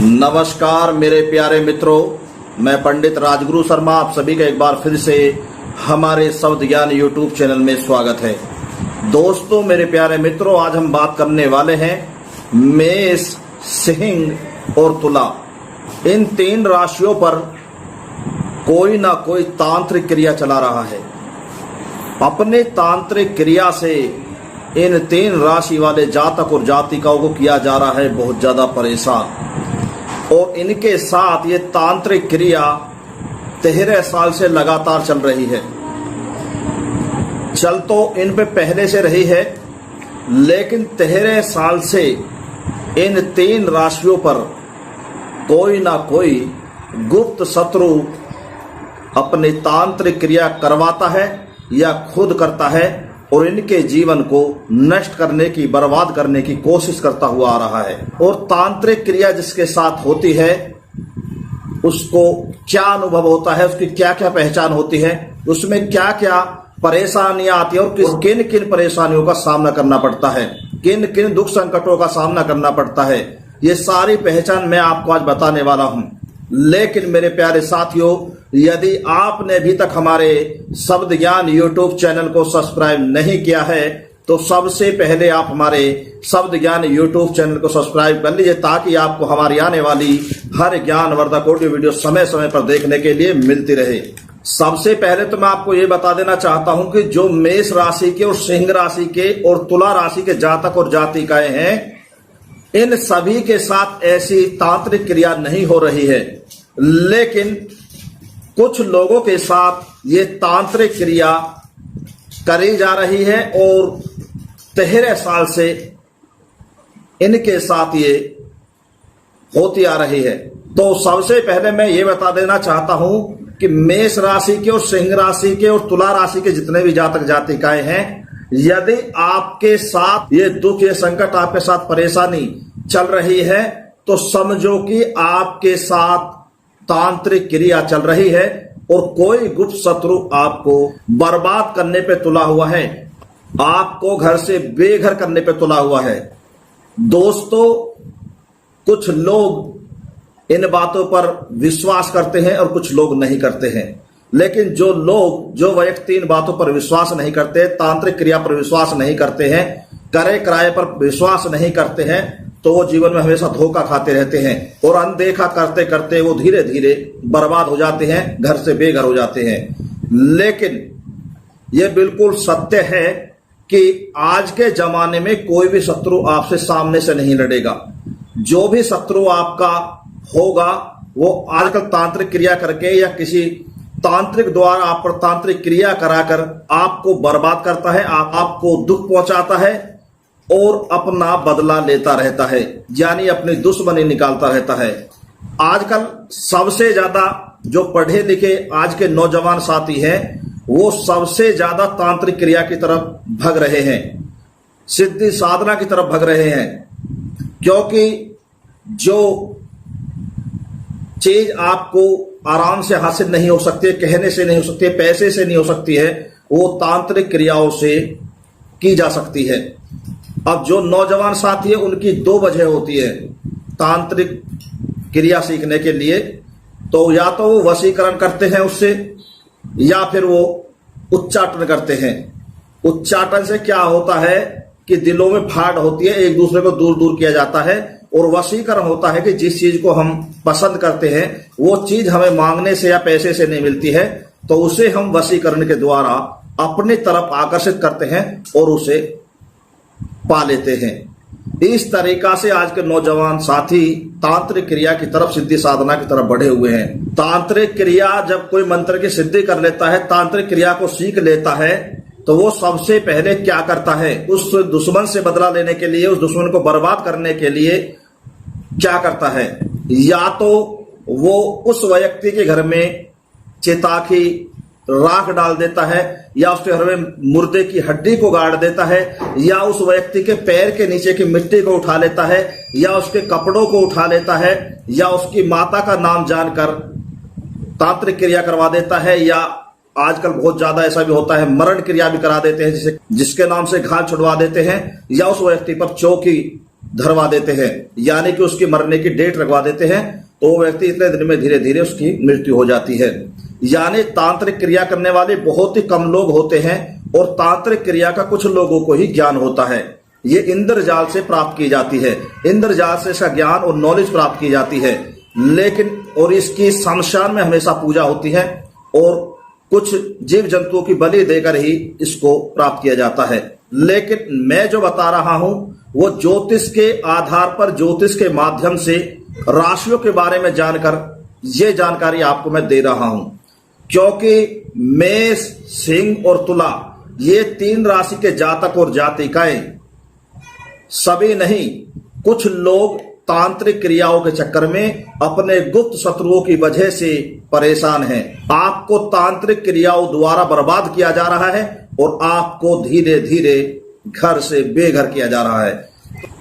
नमस्कार मेरे प्यारे मित्रों, मैं पंडित राजगुरु शर्मा आप सभी का एक बार फिर से हमारे शब्द ज्ञान यूट्यूब चैनल में स्वागत है। दोस्तों मेरे प्यारे मित्रों, आज हम बात करने वाले हैं मेष, सिंह और तुला। इन तीन राशियों पर कोई ना कोई तांत्रिक क्रिया चला रहा है। अपने तांत्रिक क्रिया से इन तीन राशि वाले जातक और जातिकाओं को किया जा रहा है बहुत ज्यादा परेशान, और इनके साथ ये तांत्रिक क्रिया 13 साल से लगातार चल रही है। चल तो इन पे पहले से रही है, लेकिन 13 साल से इन तीन राशियों पर कोई ना कोई गुप्त शत्रु अपनी तांत्रिक क्रिया करवाता है या खुद करता है और इनके जीवन को नष्ट करने की, बर्बाद करने की कोशिश करता हुआ आ रहा है। और तांत्रिक क्रिया जिसके साथ होती है उसको क्या अनुभव होता है, उसकी क्या क्या पहचान होती है, उसमें क्या क्या परेशानियां आती है और किन किन परेशानियों का सामना करना पड़ता है, किन किन दुख संकटों का सामना करना पड़ता है, ये सारी पहचान मैं आपको आज बताने वाला हूं। लेकिन मेरे प्यारे साथियों, यदि आपने अभी तक हमारे शब्द ज्ञान यूट्यूब चैनल को सब्सक्राइब नहीं किया है तो सबसे पहले आप हमारे शब्द ज्ञान यूट्यूब चैनल को सब्सक्राइब कर लीजिए, ताकि आपको हमारी आने वाली हर ज्ञानवर्धक ऑडियो वीडियो समय समय पर देखने के लिए मिलती रहे। सबसे पहले तो मैं आपको ये बता देना चाहता हूं कि जो मेष राशि के और सिंह राशि के और तुला राशि के जातक और जातिकाएं हैं, इन सभी के साथ ऐसी तांत्रिक क्रिया नहीं हो रही है। लेकिन कुछ लोगों के साथ ये तांत्रिक क्रिया करी जा रही है और 13 साल से इनके साथ ये होती आ रही है। तो सबसे पहले मैं ये बता देना चाहता हूं कि मेष राशि के और सिंह राशि के और तुला राशि के जितने भी जातक जातिकाएं हैं, यदि आपके साथ ये दुख, ये संकट, आपके साथ परेशानी चल रही है तो समझो कि आपके साथ तांत्रिक क्रिया चल रही है और कोई गुप्त शत्रु आपको बर्बाद करने पे तुला हुआ है, आपको घर से बेघर करने पे तुला हुआ है। दोस्तों, कुछ लोग इन बातों पर विश्वास करते हैं और कुछ लोग नहीं करते हैं। लेकिन जो व्यक्ति इन बातों पर विश्वास नहीं करते, तांत्रिक क्रिया पर विश्वास नहीं करते हैं, करे कराए पर विश्वास नहीं करते हैं, तो वो जीवन में हमेशा धोखा खाते रहते हैं और अनदेखा करते करते वो धीरे धीरे बर्बाद हो जाते हैं, घर से बेघर हो जाते हैं। लेकिन ये बिल्कुल सत्य है कि आज के जमाने में कोई भी शत्रु आपसे सामने से नहीं लड़ेगा। जो भी शत्रु आपका होगा वो आजकल तांत्रिक क्रिया करके या किसी तांत्रिक द्वारा आप पर तांत्रिक क्रिया कराकर आपको बर्बाद करता है, आपको दुख पहुंचाता है और अपना बदला लेता रहता है, यानी अपनी दुश्मनी निकालता रहता है। आजकल सबसे ज्यादा जो पढ़े लिखे आज के नौजवान साथी हैं, वो सबसे ज्यादा तांत्रिक क्रिया की तरफ भग रहे हैं, सिद्धि साधना की तरफ भग रहे हैं। क्योंकि जो चीज आपको आराम से हासिल नहीं हो सकती, कहने से नहीं हो सकती, पैसे से नहीं हो सकती है, वो तांत्रिक क्रियाओं से की जा सकती है। अब जो नौजवान साथी है उनकी दो वजह होती है तांत्रिक क्रिया सीखने के लिए। तो या तो वो वशीकरण करते हैं उससे, या फिर वो उच्चाटन करते हैं। उच्चाटन से क्या होता है कि दिलों में फाड़ होती है, एक दूसरे को दूर दूर किया जाता है। और वशीकरण होता है कि जिस चीज को हम पसंद करते हैं वो चीज हमें मांगने से या पैसे से नहीं मिलती है, तो उसे हम वशीकरण के द्वारा अपनी तरफ आकर्षित करते हैं और उसे पा लेते हैं। इस तरीका से आज के नौजवान साथी तांत्रिक क्रिया की तरफ, सिद्धि साधना की तरफ बढ़े हुए हैं। तांत्रिक क्रिया जब कोई मंत्र की सिद्धि कर लेता है, तांत्रिक क्रिया को सीख लेता है, तो वो सबसे पहले क्या करता है, उस दुश्मन से बदला लेने के लिए, उस दुश्मन को बर्बाद करने के लिए क्या करता है, या तो वो उस व्यक्ति के घर में चिता की राख डाल देता है, या उसके घर में मुर्दे की हड्डी को गाड़ देता है, या उस व्यक्ति के पैर के नीचे की मिट्टी को उठा लेता है, या उसके कपड़ों को उठा लेता है, या उसकी माता का नाम जानकर तांत्रिक क्रिया करवा देता है, या आजकल बहुत ज्यादा ऐसा भी होता है मरण क्रिया भी करा देते हैं, जिसके नाम से घाव छुड़वा देते हैं, या उस व्यक्ति पर चौकी धरवा देते हैं, यानी कि उसकी मरने की डेट लगवा देते हैं, तो वो व्यक्ति इतने दिन में धीरे धीरे उसकी मृत्यु हो जाती है। यानी तांत्रिक क्रिया करने वाले बहुत ही कम लोग होते हैं और तांत्रिक क्रिया का कुछ लोगों को ही ज्ञान होता है। ये इंद्रजाल से प्राप्त की जाती है, इंद्रजाल से इसका ज्ञान और नॉलेज प्राप्त की जाती है। लेकिन और इसकी शमशान में हमेशा पूजा होती है और कुछ जीव जंतुओं की बलि देकर ही इसको प्राप्त किया जाता है। लेकिन मैं जो बता रहा हूं वो ज्योतिष के आधार पर, ज्योतिष के माध्यम से राशियों के बारे में जानकर ये जानकारी आपको मैं दे रहा हूं, क्योंकि मेष, सिंह और तुला ये 3 राशि के जातक और जातिकाएं, सभी नहीं, कुछ लोग तांत्रिक क्रियाओं के चक्कर में अपने गुप्त शत्रुओं की वजह से परेशान हैं। आपको तांत्रिक क्रियाओं द्वारा बर्बाद किया जा रहा है और आपको धीरे धीरे घर से बेघर किया जा रहा है।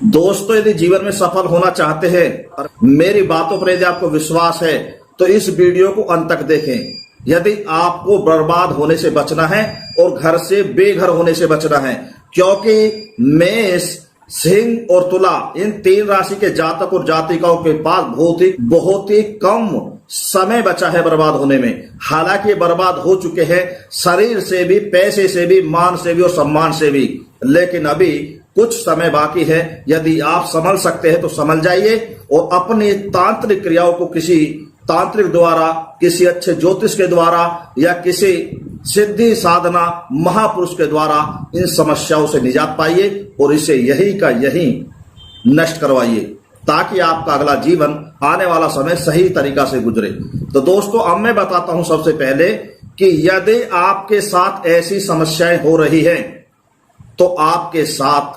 दोस्तों, यदि जीवन में सफल होना चाहते हैं, मेरी बातों पर यदि आपको विश्वास है तो इस वीडियो को अंत तक देखें। यदि आपको बर्बाद होने से बचना है और घर से बेघर होने से बचना है, क्योंकि मेष, सिंह और तुला इन 3 राशि के जातक और जातिकाओं के पास बहुत ही कम समय बचा है बर्बाद होने में। हालांकि बर्बाद हो चुके हैं शरीर से भी, पैसे से भी, मान से भी और सम्मान से भी, लेकिन अभी कुछ समय बाकी है। यदि आप संभल सकते हैं तो संभल जाइए और अपनी तांत्रिक क्रियाओं को किसी तांत्रिक द्वारा, किसी अच्छे ज्योतिष के द्वारा या किसी सिद्धि साधना महापुरुष के द्वारा इन समस्याओं से निजात पाइए और इसे यही का यही नष्ट करवाइए, ताकि आपका अगला जीवन, आने वाला समय सही तरीका से गुजरे। तो दोस्तों, अब मैं बताता हूं सबसे पहले कि यदि आपके साथ ऐसी समस्याएं हो रही हैं तो आपके साथ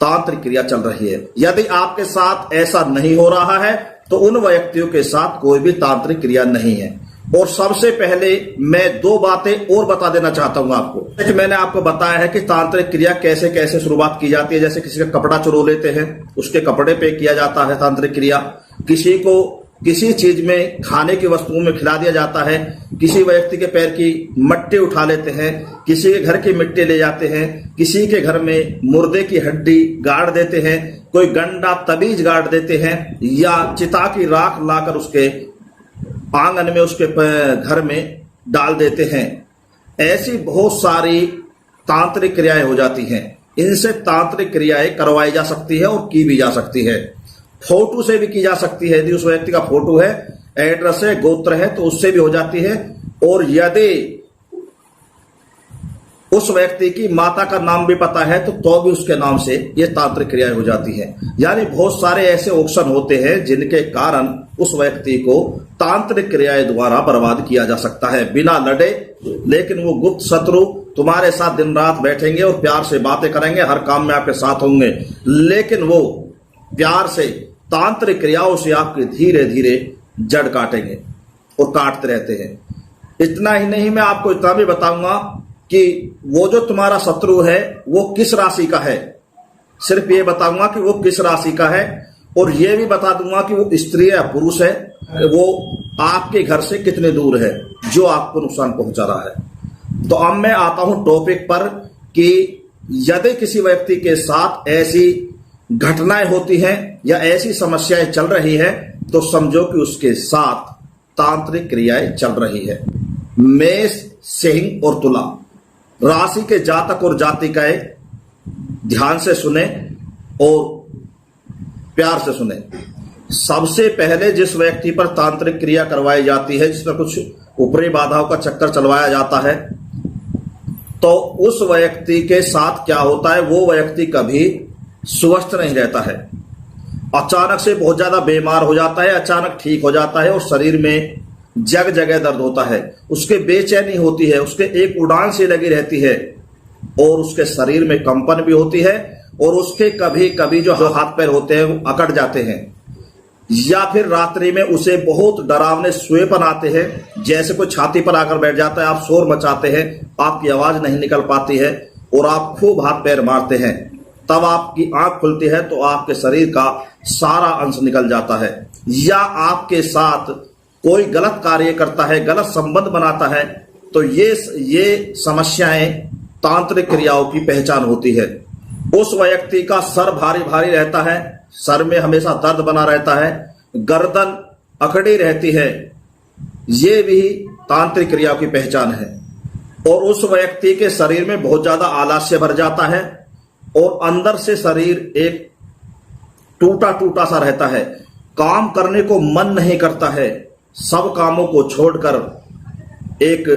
तांत्रिक क्रिया चल रही है। यदि आपके साथ ऐसा नहीं हो रहा है तो उन व्यक्तियों के साथ कोई भी तांत्रिक क्रिया नहीं है। और सबसे पहले मैं 2 बातें और बता देना चाहता हूं आपको। कि मैंने आपको बताया है कि तांत्रिक क्रिया कैसे कैसे शुरुआत की जाती है। जैसे किसी का कपड़ा चुरा लेते हैं, उसके कपड़े पे किया जाता है तांत्रिक क्रिया। किसी को किसी चीज में, खाने की वस्तुओं में खिला दिया जाता है। किसी व्यक्ति के पैर की मट्टी उठा लेते हैं, किसी के घर की मिट्टी ले जाते हैं, किसी के घर में मुर्दे की हड्डी गाड़ देते हैं, कोई गंडा तबीज गाड़ देते हैं, या चिता की राख लाकर उसके आंगन में, उसके घर में डाल देते हैं। ऐसी बहुत सारी तांत्रिक क्रियाएं हो जाती हैं। इनसे तांत्रिक क्रियाएं करवाई जा सकती है और की भी जा सकती है। फोटो से भी की जा सकती है। यदि उस व्यक्ति का फोटो है, एड्रेस है, गोत्र है, तो उससे भी हो जाती है। और यदि उस व्यक्ति की माता का नाम भी पता है तो भी उसके नाम से ये तांत्रिक क्रियाएं हो जाती है। यानी बहुत सारे ऐसे ऑप्शन होते हैं जिनके कारण उस व्यक्ति को तांत्रिक क्रियाएं द्वारा बर्बाद किया जा सकता है बिना लड़े। लेकिन वो गुप्त शत्रु तुम्हारे साथ दिन रात बैठेंगे और प्यार से बातें करेंगे, हर काम में आपके साथ होंगे, लेकिन वो प्यार से तांत्रिक क्रियाओं से आपके धीरे धीरे जड़ काटेंगे और काटते रहते हैं। इतना ही नहीं, मैं आपको इतना भी बताऊंगा कि वो जो तुम्हारा शत्रु है वो किस राशि का है। सिर्फ ये बताऊंगा कि वो किस राशि का है, और ये भी बता दूंगा कि वो स्त्री या पुरुष है, वो आपके घर से कितने दूर है जो आपको नुकसान पहुंचा रहा है। तो अब मैं आता हूं टॉपिक पर कि यदि किसी व्यक्ति के साथ ऐसी घटनाएं होती हैं या ऐसी समस्याएं चल रही है तो समझो कि उसके साथ तांत्रिक क्रियाएं चल रही है। मेष, सिंह और तुला राशि के जातक और जातिकाएं ध्यान से सुने और प्यार से सुने। सबसे पहले जिस व्यक्ति पर तांत्रिक क्रिया करवाई जाती है, जिसमें कुछ ऊपरी बाधाओं का चक्कर चलवाया जाता है, तो उस व्यक्ति के साथ क्या होता है, वो व्यक्ति कभी स्वस्थ नहीं रहता है। अचानक से बहुत ज्यादा बीमार हो जाता है, अचानक ठीक हो जाता है और शरीर में जगह जगह दर्द होता है, उसके बेचैनी होती है, उसके एक उड़ान सी लगी रहती है और उसके शरीर में कंपन भी होती है और उसके कभी कभी जो हाथ पैर होते हैं वो अकड़ जाते हैं, या फिर रात्रि में उसे बहुत डरावने स्वेपन आते हैं, जैसे कोई छाती पर आकर बैठ जाता है, आप शोर मचाते हैं, आपकी आवाज नहीं निकल पाती है और आप खूब हाथ पैर मारते हैं। तब आपकी आंख खुलती है तो आपके शरीर का सारा अंश निकल जाता है, या आपके साथ कोई गलत कार्य करता है, गलत संबंध बनाता है, तो ये समस्याएं तांत्रिक क्रियाओं की पहचान होती है। उस व्यक्ति का सर भारी भारी रहता है, सर में हमेशा दर्द बना रहता है, गर्दन अकड़ी रहती है। ये भी तांत्रिक क्रिया की पहचान है। और उस व्यक्ति के शरीर में बहुत ज्यादा आलस्य भर जाता है और अंदर से शरीर एक टूटा टूटा सा रहता है। काम करने को मन नहीं करता है, सब कामों को छोड़कर एक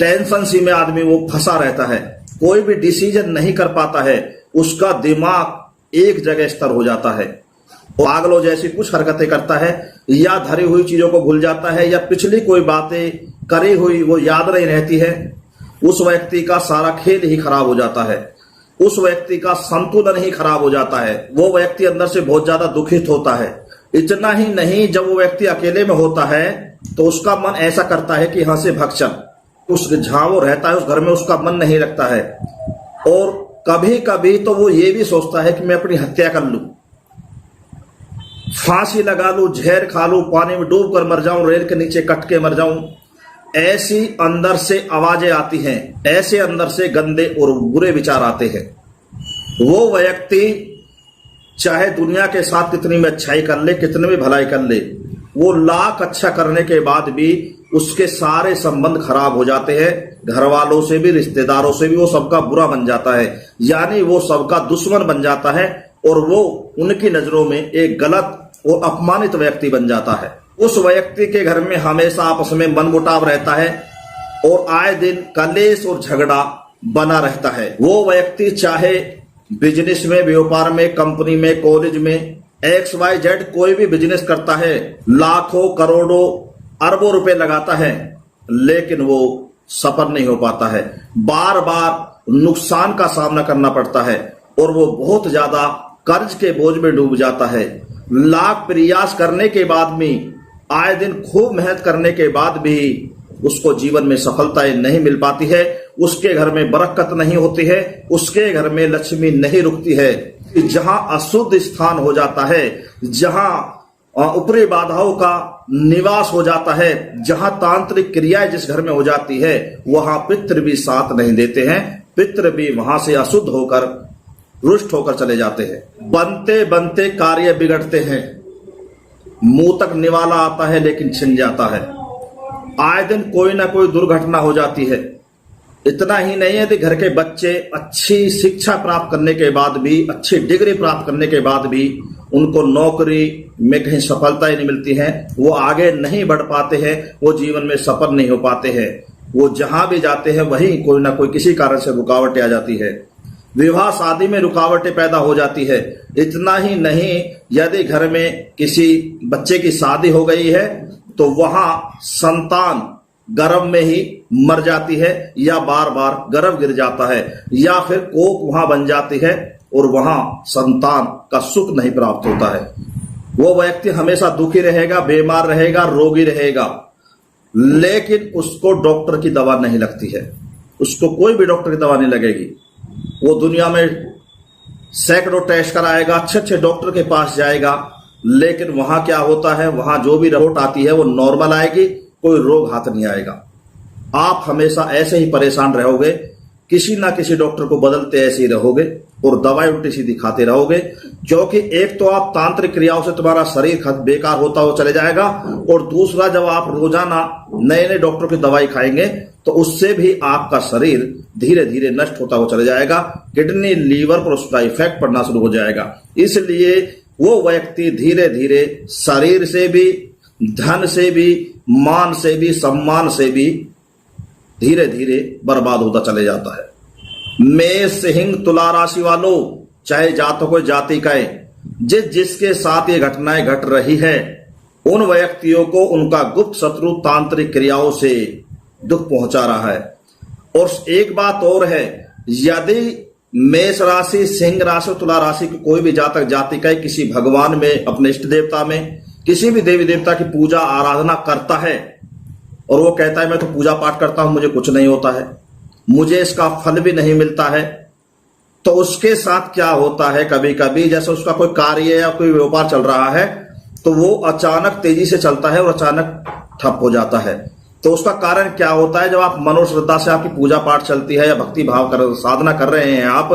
टेंशन सी में आदमी वो फंसा रहता है, कोई भी डिसीजन नहीं कर पाता है, उसका दिमाग एक जगह स्थिर हो जाता है, पागलों जैसी कुछ हरकतें करता है, या धरी हुई चीजों को भूल जाता है, या पिछली कोई बातें करी हुई वो याद नहीं रहती है। उस व्यक्ति का सारा खेल ही खराब हो जाता है, उस व्यक्ति का संतुलन ही खराब हो जाता है। वो व्यक्ति अंदर से बहुत ज्यादा दुखित होता है। इतना ही नहीं, जब वो व्यक्ति अकेले में होता है तो उसका मन ऐसा करता है कि यहां से भाग चल। उस जहां वो रहता है उस घर में उसका मन नहीं लगता है, और कभी कभी तो वो ये भी सोचता है कि मैं अपनी हत्या कर लूं, फांसी लगा लूं, जहर खा लूं, पानी में डूब कर मर जाऊं, रेल के नीचे कट के मर जाऊं। ऐसी अंदर से आवाजें आती हैं, ऐसे अंदर से गंदे और बुरे विचार आते हैं। वो व्यक्ति चाहे दुनिया के साथ कितनी भी अच्छाई कर ले, कितनी भी भलाई कर ले, वो लाख अच्छा करने के बाद भी उसके सारे संबंध खराब हो जाते हैं। घर वालों से भी, रिश्तेदारों से भी वो सबका बुरा बन जाता है, यानी वो सबका दुश्मन बन जाता है, और वो उनकी नजरों में एक गलत और अपमानित व्यक्ति बन जाता है। उस व्यक्ति के घर में हमेशा आपस में मनमुटाव रहता है और आए दिन कलेश और झगड़ा बना रहता है। वो व्यक्ति चाहे बिजनेस में, व्यापार में, कंपनी में, कॉलेज में, XYZ कोई भी बिजनेस करता है, लाखों करोड़ों अरबों रुपए लगाता है, लेकिन वो सफल नहीं हो पाता है। बार बार नुकसान का सामना करना पड़ता है और वो बहुत ज्यादा कर्ज के बोझ में डूब जाता है। लाख प्रयास करने के बाद भी, आए दिन खूब मेहनत करने के बाद भी उसको जीवन में सफलताएं नहीं मिल पाती है। उसके घर में बरकत नहीं होती है, उसके घर में लक्ष्मी नहीं रुकती है। जहां अशुद्ध स्थान हो जाता है, जहां ऊपरी बाधाओं का निवास हो जाता है, जहां तांत्रिक क्रियाएं जिस घर में हो जाती है, वहां पितृ भी साथ नहीं देते हैं। पितृ भी वहां से अशुद्ध होकर, रुष्ट होकर चले जाते हैं। बनते बनते कार्य बिगड़ते हैं, मुंह तक निवाला आता है लेकिन छिन जाता है। आए दिन कोई ना कोई दुर्घटना हो जाती है। इतना ही नहीं है कि घर के बच्चे अच्छी शिक्षा प्राप्त करने के बाद भी, अच्छी डिग्री प्राप्त करने के बाद भी उनको नौकरी में कहीं सफलता ही नहीं मिलती है, वो आगे नहीं बढ़ पाते हैं, वो जीवन में सफल नहीं हो पाते हैं। वो जहां भी जाते हैं वहीं कोई ना कोई किसी कारण से रुकावटें आ जाती है। विवाह शादी में रुकावटें पैदा हो जाती है। इतना ही नहीं, यदि घर में किसी बच्चे की शादी हो गई है तो वहां संतान गर्भ में ही मर जाती है, या बार बार गर्भ गिर जाता है, या फिर कोख वहां बन जाती है और वहां संतान का सुख नहीं प्राप्त होता है। वो व्यक्ति हमेशा दुखी रहेगा, बीमार रहेगा, रोगी रहेगा, लेकिन उसको डॉक्टर की दवा नहीं लगती है। उसको कोई भी डॉक्टर की दवा नहीं लगेगी। वो दुनिया में सैकड़ों टेस्ट कराएगा, अच्छे अच्छे डॉक्टर के पास जाएगा, लेकिन वहां क्या होता है, वहां जो भी रिपोर्ट आती है वो नॉर्मल आएगी, कोई रोग हाथ नहीं आएगा। आप हमेशा ऐसे ही परेशान रहोगे, किसी ना किसी डॉक्टर को बदलते ऐसे ही रहोगे और दवाई उल्टी सीधी खाते रहोगे, क्योंकि एक तो आप तांत्रिक क्रियाओं से तुम्हारा शरीर बेकार होता हुआ चले जाएगा, और दूसरा जब आप रोजाना नए नए डॉक्टर की दवाई खाएंगे तो उससे भी आपका शरीर धीरे धीरे नष्ट होता हुआ चले जाएगा। किडनी, लीवर पर उसका इफेक्ट पड़ना शुरू हो जाएगा। इसलिए वो व्यक्ति धीरे धीरे शरीर से भी, धन से भी, मान से भी, सम्मान से भी धीरे धीरे बर्बाद होता चले जाता है। मेष, सिंह, तुला राशि वालों, चाहे जातक को जाति का, जिसके साथ ये घटनाएं घट रही है, उन व्यक्तियों को उनका गुप्त शत्रु तांत्रिक क्रियाओं से दुख पहुंचा रहा है। और एक बात और है, यदि मेष राशि, सिंह राशि, तुला राशि की कोई भी जातक जातिका किसी भगवान में, अपने इष्ट देवता में, किसी भी देवी देवता की पूजा आराधना करता है और वो कहता है मैं तो पूजा पाठ करता हूं, मुझे कुछ नहीं होता है, मुझे इसका फल भी नहीं मिलता है, तो उसके साथ क्या होता है, कभी कभी जैसे उसका कोई कार्य या कोई व्यापार चल रहा है तो वो अचानक तेजी से चलता है और अचानक ठप हो जाता है। तो उसका कारण क्या होता है, जब आप मनोश्रद्धा से आपकी पूजा पाठ चलती है या भक्ति भाव कर साधना कर रहे हैं आप,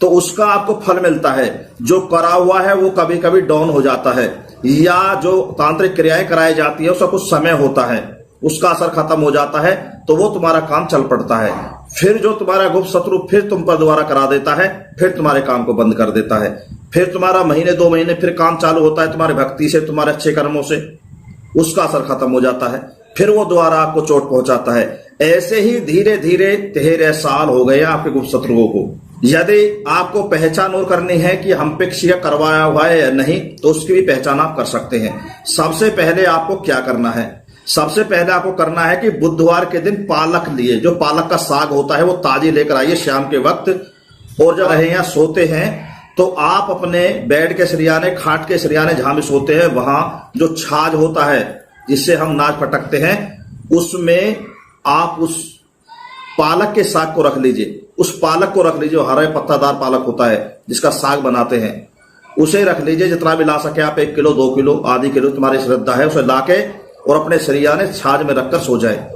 तो उसका आपको फल मिलता है। जो करा हुआ है वो कभी कभी डाउन हो जाता है, या जो तांत्रिक क्रियाएं कराई जाती है उसका कुछ समय होता है, उसका असर खत्म हो जाता है, तो वो तुम्हारा काम चल पड़ता है। फिर जो तुम्हारा गुप्त शत्रु फिर तुम पर दोबारा करा देता है, फिर तुम्हारे काम को बंद कर देता है। फिर तुम्हारा महीने 2 महीने फिर काम चालू होता है तुम्हारी भक्ति से, तुम्हारे अच्छे कर्मों से, उसका असर खत्म हो जाता है, फिर वो दोबारा आपको चोट पहुंचाता है। ऐसे ही धीरे धीरे 13 साल हो गए आपके गुप्त शत्रुओं को। यदि आपको पहचान और करनी है कि हम पे किसी का करवाया हुआ है या नहीं, तो उसकी भी पहचान आप कर सकते हैं। सबसे पहले आपको क्या करना है? सबसे पहले आपको करना है कि बुधवार के दिन पालक लिए, जो पालक का साग होता है वो ताजी लेकर आइए शाम के वक्त। और जब रहे या सोते हैं तो आप अपने बेड के सरियाने, खाट के सरियाने जहां भी सोते हैं, वहां जो छाछ होता है जिससे हम नाच फटकते हैं, उसमें आप उस पालक के साग को रख लीजिए। उस पालक को रख लीजिए, हरे पत्तादार पालक होता है जिसका साग बनाते हैं, उसे रख लीजिए। जितना भी ला सके आप, 1 किलो 2 किलो आधी किलो तुम्हारी श्रद्धा है, उसे लाके और अपने सरियाने छाछ में रखकर सो जाए।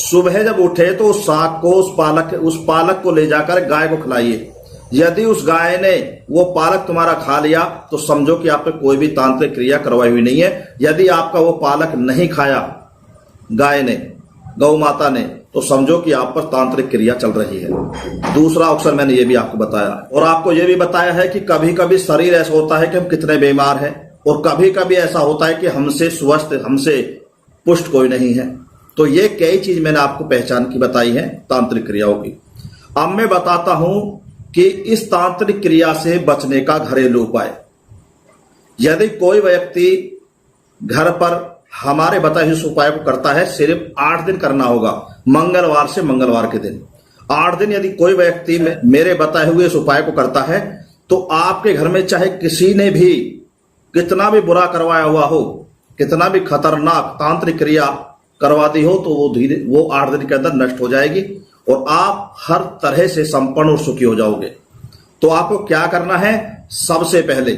सुबह जब उठे तो उस साग को, उस पालक को ले जाकर गाय को खिलाइए। यदि उस गाय ने वो पालक तुम्हारा खा लिया तो समझो कि आप पे कोई भी तांत्रिक क्रिया करवाई हुई नहीं है। यदि आपका वो पालक नहीं खाया गाय ने, गौ माता ने, तो समझो कि आप पर तांत्रिक क्रिया चल रही है। दूसरा अवसर मैंने ये भी आपको बताया, और आपको ये भी बताया है कि कभी कभी शरीर ऐसा होता है कि हम कितने बीमार हैं, और कभी कभी ऐसा होता है कि हमसे स्वस्थ, हमसे पुष्ट कोई नहीं है। तो ये कई चीज मैंने आपको पहचान की बताई है तांत्रिक क्रियाओं की। अब मैं बताता हूं कि इस तांत्रिक क्रिया से बचने का घरेलू उपाय। यदि कोई व्यक्ति घर पर हमारे बताए इस उपाय को करता है, सिर्फ 8 दिन करना होगा, मंगलवार से मंगलवार के दिन 8 दिन। यदि कोई व्यक्ति मेरे बताए हुए इस उपाय को करता है, तो आपके घर में चाहे किसी ने भी कितना भी बुरा करवाया हुआ हो, कितना भी खतरनाक तांत्रिक क्रिया करवा दी हो, तो वो 8 दिन के अंदर नष्ट हो जाएगी और आप हर तरह से संपन्न और सुखी हो जाओगे। तो आपको क्या करना है? सबसे पहले,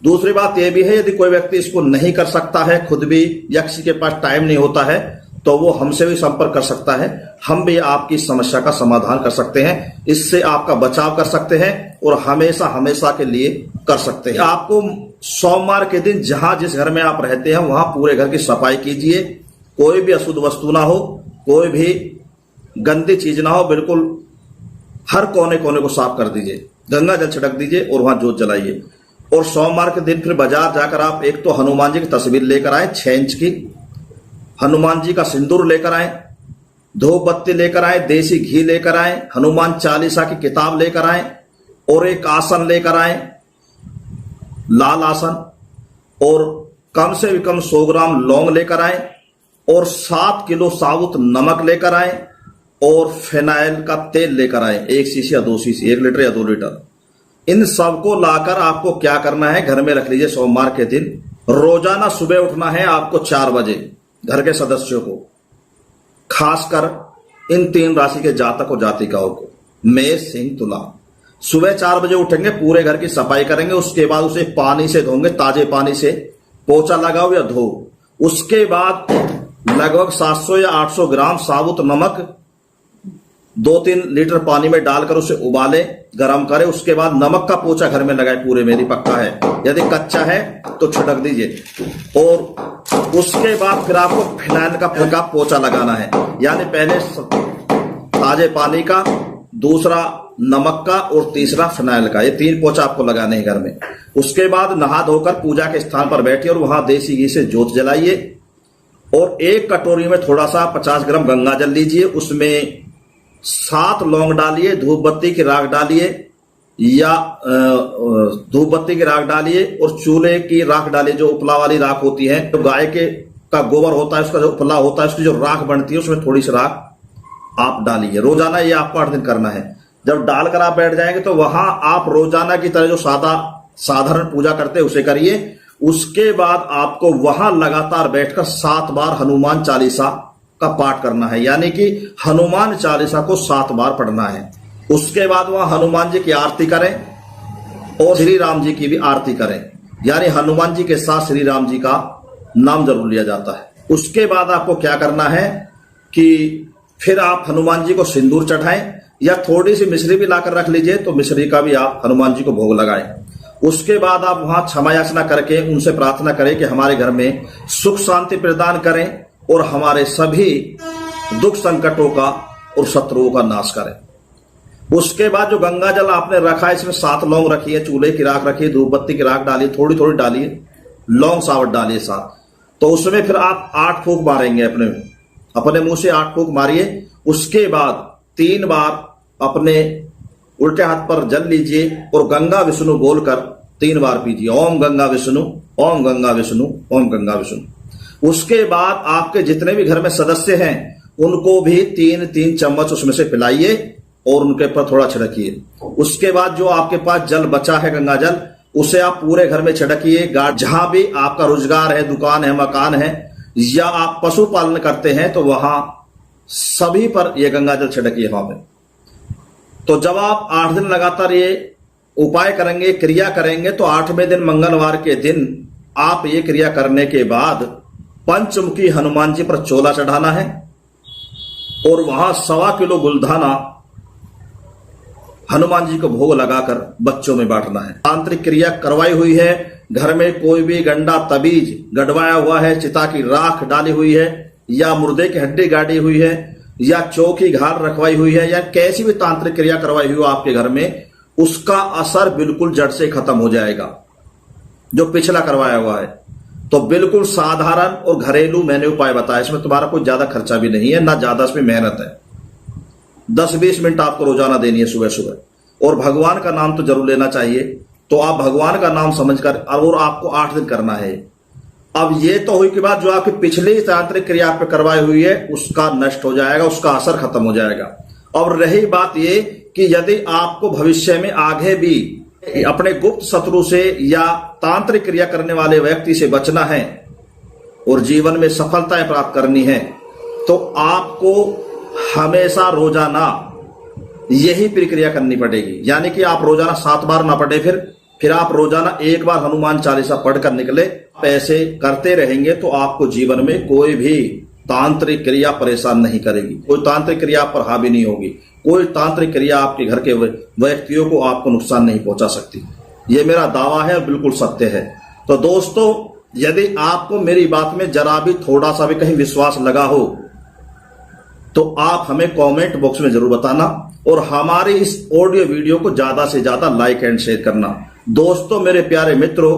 दूसरी बात यह भी है, यदि कोई व्यक्ति इसको नहीं कर सकता है खुद भी, या किसी के पास टाइम नहीं होता है, तो वो हमसे भी संपर्क कर सकता है। हम भी आपकी समस्या का समाधान कर सकते हैं, इससे आपका बचाव कर सकते हैं और हमेशा हमेशा के लिए कर सकते हैं। आपको सोमवार के दिन जहां जिस घर में आप रहते हैं वहां पूरे घर की सफाई कीजिए। कोई भी अशुद्ध वस्तु ना हो, कोई भी गंदी चीज ना हो, बिल्कुल हर कोने कोने को साफ कर दीजिए, गंगा जल छिड़क दीजिए और वहां जोत जलाइए। और सोमवार के दिन फिर बाजार जाकर आप एक तो हनुमान जी की तस्वीर लेकर आए 6 इंच की, हनुमान जी का सिंदूर लेकर आए, धूप बत्ती लेकर आए, देसी घी लेकर आए, हनुमान चालीसा की किताब लेकर आए और एक आसन लेकर आए, लाल आसन, और कम से कम 100 ग्राम लौंग लेकर आए और 7 किलो साबुत नमक लेकर आए और फिनाइल का तेल लेकर आए, 1 शीशी या 2 शीशी, 1 लीटर या 2 लीटर। इन सबको लाकर आपको क्या करना है? घर में रख लीजिए। सोमवार के दिन रोजाना सुबह उठना है आपको 4 बजे। घर के सदस्यों को, खासकर इन 3 राशि के जातक और जातिकाओं को, मेष, सिंह, तुला, सुबह 4 बजे उठेंगे, पूरे घर की सफाई करेंगे, उसके बाद उसे पानी से धोंगे, ताजे पानी से पोछा लगाओ या धो। उसके बाद लगभग 700 या 800 ग्राम साबुत नमक 2-3 लीटर पानी में डालकर उसे उबाले, गर्म करें। उसके बाद नमक का पोछा घर में लगाए, पूरे, मेरी पक्का है, यदि कच्चा है तो छिड़क दीजिए। और उसके बाद फिर आपको फिनाइल का पोछा लगाना है, यानी पहले ताजे पानी का, दूसरा नमक का और तीसरा फिनाइल का। ये 3 पोछा आपको लगाने हैं घर में। उसके बाद नहा धोकर पूजा के स्थान पर बैठिए और वहां देसी घी से जोत जलाइए और एक कटोरी में थोड़ा सा 50 ग्राम गंगा जल लीजिए, उसमें 7 लौंग डालिए, धूप बत्ती की राख डालिए या धूप बत्ती की राख डालिए और चूल्हे की राख डालिए, जो उपला वाली राख होती है, तो गाय का गोबर होता है, उसका जो उपला होता है, उसकी जो राख बनती है उसमें थोड़ी सी राख आप डालिए। रोजाना ये आपको 8 दिन करना है। जब डालकर आप बैठ जाएंगे तो वहां आप रोजाना की तरह जो साधारण पूजा करते हैं उसे करिए। उसके बाद आपको वहां लगातार बैठकर 7 बार हनुमान चालीसा का पाठ करना है, यानी कि हनुमान चालीसा को 7 बार पढ़ना है। उसके बाद वहां हनुमान जी की आरती करें और श्री राम जी की भी आरती करें, यानी हनुमान जी के साथ श्री राम जी का नाम जरूर लिया जाता है। उसके बाद आपको क्या करना है कि फिर आप हनुमान जी को सिंदूर चढ़ाएं। या थोड़ी सी मिश्री भी लाकर रख लीजिए, तो मिश्री का भी आप हनुमान जी को भोग लगाएं। उसके बाद आप वहां क्षमा याचना करके उनसे प्रार्थना करें कि हमारे घर में सुख शांति प्रदान करें और हमारे सभी दुख संकटों का और शत्रुओं का नाश करें। उसके बाद जो गंगा जल आपने रखा है, इसमें 7 लौंग रखिए, चूल्हे की राख रखिए, धूप बत्ती की राख डालिए, थोड़ी थोड़ी डालिए, लौंग सावट डालिए साथ। तो उसमें फिर आप 8 फूंक मारेंगे, अपने मुंह से 8 फूंक मारिए। उसके बाद 3 बार अपने उल्टे हाथ पर जल लीजिए और गंगा विष्णु बोलकर 3 बार पीजिए, ओम गंगा विष्णु, ओम गंगा विष्णु, ओम गंगा विष्णु। उसके बाद आपके जितने भी घर में सदस्य हैं उनको भी 3-3 चम्मच उसमें से पिलाइए और उनके ऊपर थोड़ा छिड़किए। उसके बाद जो आपके पास जल बचा है गंगा जल, उसे आप पूरे घर में छिड़किए। जहां भी आपका रोजगार है, दुकान है, मकान है, या आप पशुपालन करते हैं तो वहां सभी पर यह गंगा जल छिड़किए वहां पे। तो जब आप 8 दिन लगातार ये उपाय करेंगे, क्रिया करेंगे, तो 8वें दिन मंगलवार के दिन आप ये क्रिया करने के बाद पंचमुखी हनुमान जी पर चोला चढ़ाना है और वहां 1.25 किलो गुलधाना हनुमान जी को भोग लगाकर बच्चों में बांटना है। तांत्रिक क्रिया करवाई हुई है, घर में कोई भी गंडा तबीज गड़वाया हुआ है, चिता की राख डाली हुई है, या मुर्दे की हड्डी गाड़ी हुई है, या चौकी घाल रखवाई हुई है, या कैसी भी तांत्रिक क्रिया करवाई हुई हो आपके घर में, उसका असर बिल्कुल जड़ से खत्म हो जाएगा जो पिछला करवाया हुआ है। तो बिल्कुल साधारण और घरेलू मैंने उपाय बताया, इसमें तुम्हारा कोई ज्यादा खर्चा भी नहीं है, ना ज्यादा इसमें मेहनत है। 10-20 मिनट आपको रोजाना देनी है सुबह सुबह, और भगवान का नाम तो जरूर लेना चाहिए। तो आप भगवान का नाम समझकर, और आपको 8 दिन करना है। अब ये तो हुई के बाद जो आपकी पिछली तांत्रिक क्रिया आप पे करवाई हुई है उसका नष्ट हो जाएगा, उसका असर खत्म हो जाएगा। और रही बात ये कि यदि आपको भविष्य में आगे भी अपने गुप्त शत्रु से या तांत्रिक क्रिया करने वाले व्यक्ति से बचना है और जीवन में सफलताएं प्राप्त करनी है, तो आपको हमेशा रोजाना यही प्रक्रिया करनी पड़ेगी। यानी कि आप रोजाना 7 बार ना पढ़े, फिर आप रोजाना 1 बार हनुमान चालीसा पढ़कर निकले। ऐसे करते रहेंगे तो आपको जीवन में कोई भी तांत्रिक क्रिया परेशान नहीं करेगी, कोई तांत्रिक क्रिया आप पर हावी नहीं होगी, कोई तांत्रिक क्रिया आपके घर के व्यक्तियों को आपको नुकसान नहीं पहुंचा सकती। ये मेरा दावा है और बिल्कुल सत्य है। तो दोस्तों, यदि आपको मेरी बात में जरा भी थोड़ा सा भी कहीं विश्वास लगा हो तो आप हमें कमेंट बॉक्स में जरूर बताना, और हमारे इस ऑडियो वीडियो को ज्यादा से ज्यादा लाइक एंड शेयर करना। दोस्तों, मेरे प्यारे मित्रों,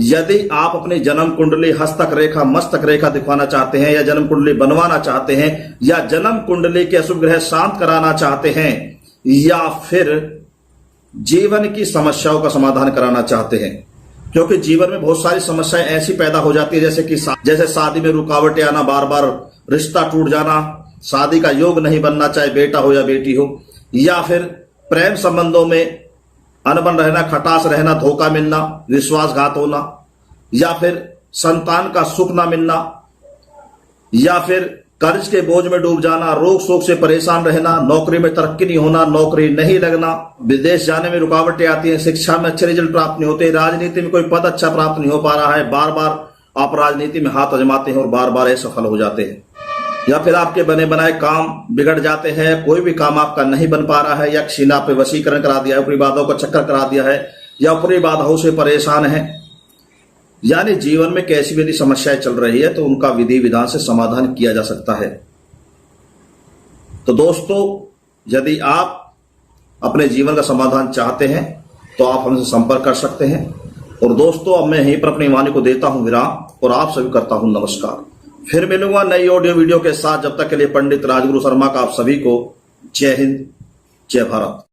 यदि आप अपनी जन्म कुंडली, हस्तक रेखा, मस्तक रेखा दिखवाना चाहते हैं, या जन्म कुंडली बनवाना चाहते हैं, या जन्म कुंडली के अशुभ ग्रह शांत कराना चाहते हैं, या फिर जीवन की समस्याओं का समाधान कराना चाहते हैं, क्योंकि जीवन में बहुत सारी समस्याएं ऐसी पैदा हो जाती है जैसे शादी में रुकावटें आना, बार बार रिश्ता टूट जाना, शादी का योग नहीं बनना, चाहे बेटा हो या बेटी हो, या फिर प्रेम संबंधों में अनबन रहना, खटास रहना, धोखा मिलना, विश्वासघात होना, या फिर संतान का सुख ना मिलना, या फिर कर्ज के बोझ में डूब जाना, रोग शोक से परेशान रहना, नौकरी में तरक्की नहीं होना, नौकरी नहीं लगना, विदेश जाने में रुकावटें आती हैं, शिक्षा में अच्छे रिजल्ट प्राप्त नहीं होते, राजनीति में कोई पद अच्छा प्राप्त नहीं हो पा रहा है, बार बार आप राजनीति में हाथ आजमाते हैं और बार बार असफल हो जाते हैं, या फिर आपके बने बनाए काम बिगड़ जाते हैं, कोई भी काम आपका नहीं बन पा रहा है, या किसी ने आप पे वशीकरण करा दिया है, ऊपरी बाधाओं का चक्कर करा दिया है, या ऊपरी बाधाओं से परेशान है, यानी जीवन में कैसी भी समस्याएं चल रही है तो उनका विधि विधान से समाधान किया जा सकता है। तो दोस्तों, यदि आप अपने जीवन का समाधान चाहते हैं तो आप हमसे संपर्क कर सकते हैं। और दोस्तों, अब मैं यहीं पर अपनी वाणी को देता हूं विराम और आप सभी करता हूं नमस्कार। फिर मिलूंगा नई ऑडियो वीडियो के साथ। जब तक के लिए पंडित राजगुरु शर्मा का आप सभी को जय हिंद, जय भारत।